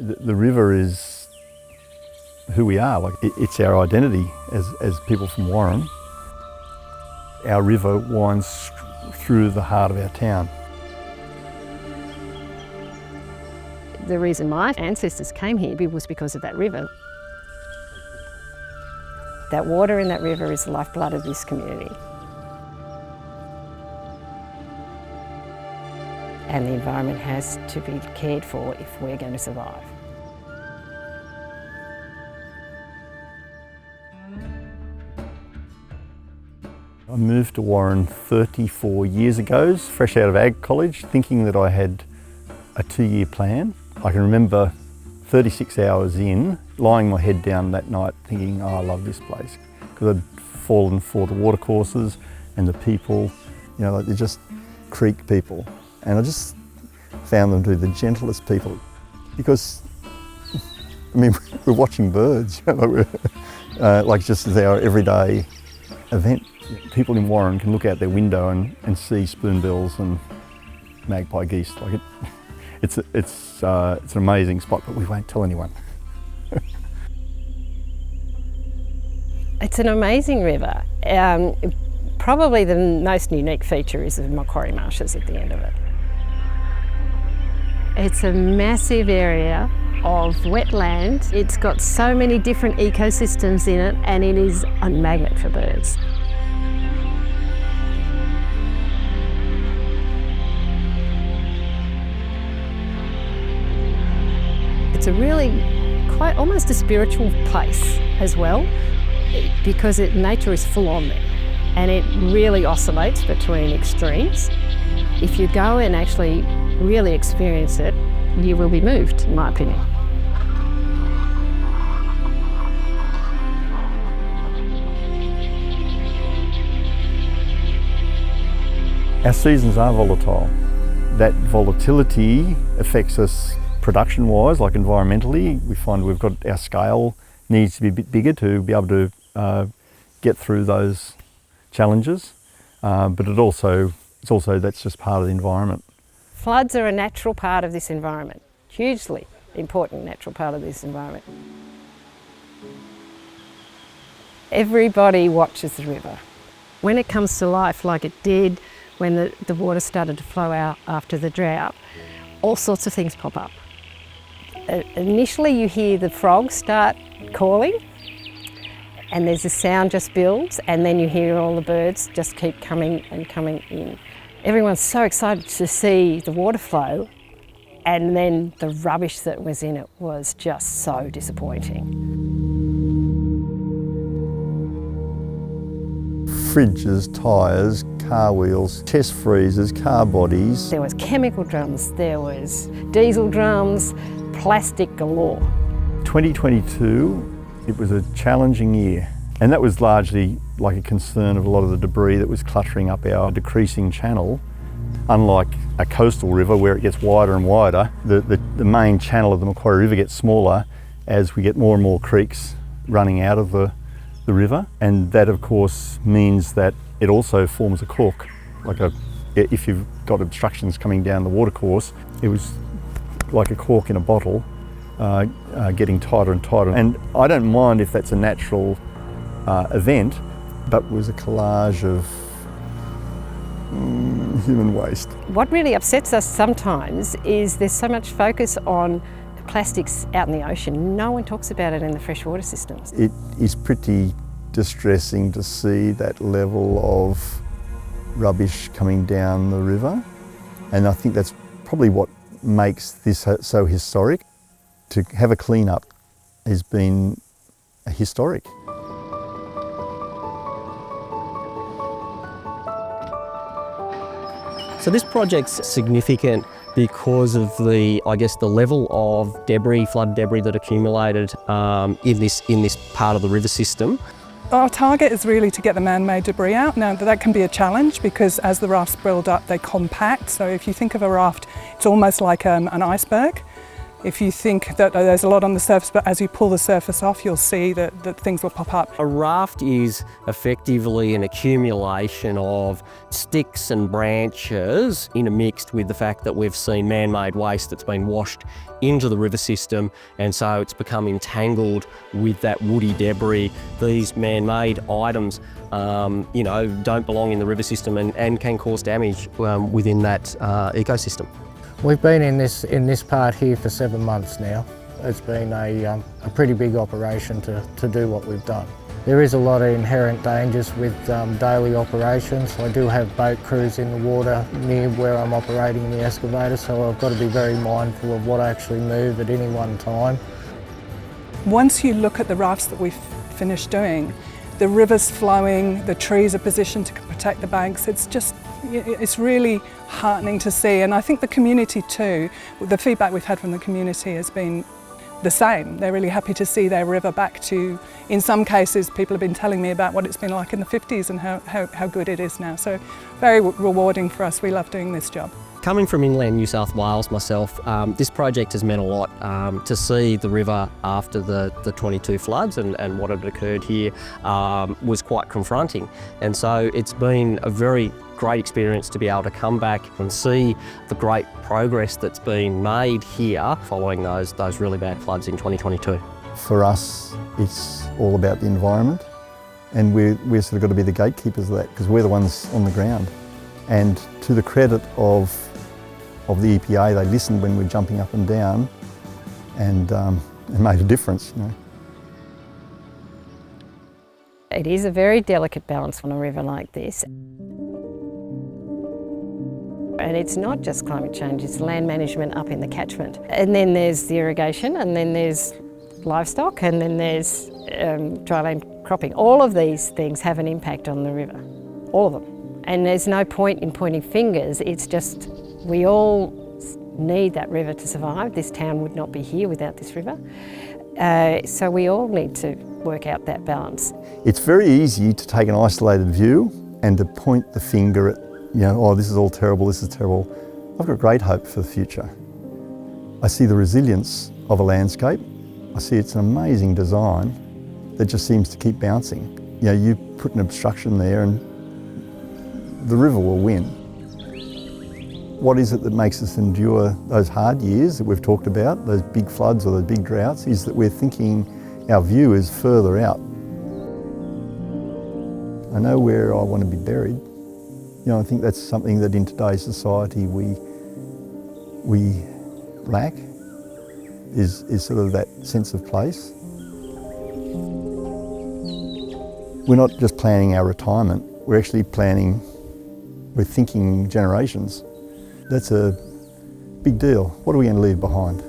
The river is who we are. Like it's our identity as people from Warren. Our river winds through the heart of our town. The reason my ancestors came here was because of that river. That water in that river is the lifeblood of this community. And the environment has to be cared for if we're going to survive. I moved to Warren 34 years ago, fresh out of Ag College, thinking that I had a 2-year plan. I can remember 36 hours in, lying my head down that night thinking, oh, I love this place. Because I'd fallen for the watercourses and the people, you know, like they're just creek people. And I just found them to be the gentlest people. Because, I mean, we're watching birds, you know, like just as our everyday event. People in Warren can look out their window and see spoonbills and magpie geese. Like it's an amazing spot, but we won't tell anyone. It's an amazing river. Probably the most unique feature is the Macquarie marshes at the end of it. It's a massive area of wetland. It's got so many different ecosystems in it, and it is a magnet for birds. It's a really quite almost a spiritual place as well, because nature is full on there and it really oscillates between extremes. If you go and actually really experience it, you will be moved, in my opinion. Our seasons are volatile. That volatility affects us production-wise, like environmentally. We find we've got our scale needs to be a bit bigger to be able to get through those challenges. But it's also that's just part of the environment. Floods are a natural part of this environment, hugely important natural part of this environment. Everybody watches the river. When it comes to life, like it did when the water started to flow out after the drought, all sorts of things pop up. Initially you hear the frogs start calling and there's a sound just builds, and then you hear all the birds just keep coming and coming in. Everyone's so excited to see the water flow, and then the rubbish that was in it was just so disappointing. Fridges, tyres, car wheels, chest freezers, car bodies. There was chemical drums, there was diesel drums, plastic galore. 2022, it was a challenging year, and that was largely like a concern of a lot of the debris that was cluttering up our decreasing channel. Unlike a coastal river where it gets wider and wider, the main channel of the Macquarie River gets smaller as we get more and more creeks running out of the river, and that of course means that it also forms a cork. If you've got obstructions coming down the watercourse, it was like a cork in a bottle, getting tighter and tighter. And I don't mind if that's a natural event, but it was a collage of human waste. What really upsets us sometimes is there's so much focus on plastics out in the ocean. No one talks about it in the freshwater systems. It is pretty distressing to see that level of rubbish coming down the river, and I think that's probably what makes this so historic. To have a clean up has been historic. So this project's significant because of the level of debris, flood debris that accumulated in this part of the river system. Our target is really to get the man-made debris out. Now that can be a challenge because as the rafts build up, they compact. So if you think of a raft, it's almost like an iceberg. If you think that there's a lot on the surface, but as you pull the surface off, you'll see that things will pop up. A raft is effectively an accumulation of sticks and branches intermixed with the fact that we've seen man-made waste that's been washed into the river system, and so it's become entangled with that woody debris. These man-made items don't belong in the river system and can cause damage within that ecosystem. We've been in this part here for 7 months now. It's been a pretty big operation to do what we've done. There is a lot of inherent dangers with daily operations. I do have boat crews in the water near where I'm operating the excavator, so I've got to be very mindful of what I actually move at any one time. Once you look at the rafts that we've finished doing, the river's flowing, the trees are positioned to protect the banks. It's really heartening to see, and I think the community too, the feedback we've had from the community has been the same. They're really happy to see their river back to, in some cases, people have been telling me about what it's been like in the 50s and how good it is now. So very rewarding for us. We love doing this job. Coming from inland New South Wales myself, this project has meant a lot. To see the river after the 22 floods and what had occurred here was quite confronting. And so it's been a very great experience to be able to come back and see the great progress that's been made here following those really bad floods in 2022. For us, it's all about the environment, and we're sort of got to be the gatekeepers of that, because we're the ones on the ground. And to the credit of the EPA, they listened when we're jumping up and down, and it made a difference. It is a very delicate balance on a river like this. And it's not just climate change, it's land management up in the catchment. And then there's the irrigation, and then there's livestock, and then there's dryland cropping. All of these things have an impact on the river, all of them. And there's no point in pointing fingers, it's just we all need that river to survive. This town would not be here without this river. So we all need to work out that balance. It's very easy to take an isolated view and to point the finger at, oh, this is all terrible, this is terrible. I've got great hope for the future. I see the resilience of a landscape. I see it's an amazing design that just seems to keep bouncing. You put an obstruction there and the river will win. What is it that makes us endure those hard years that we've talked about, those big floods or those big droughts, is that we're thinking our view is further out. I know where I want to be buried. I think that's something that in today's society we lack, is sort of that sense of place. We're not just planning our retirement, we're actually we're thinking generations. That's a big deal. What are we going to leave behind?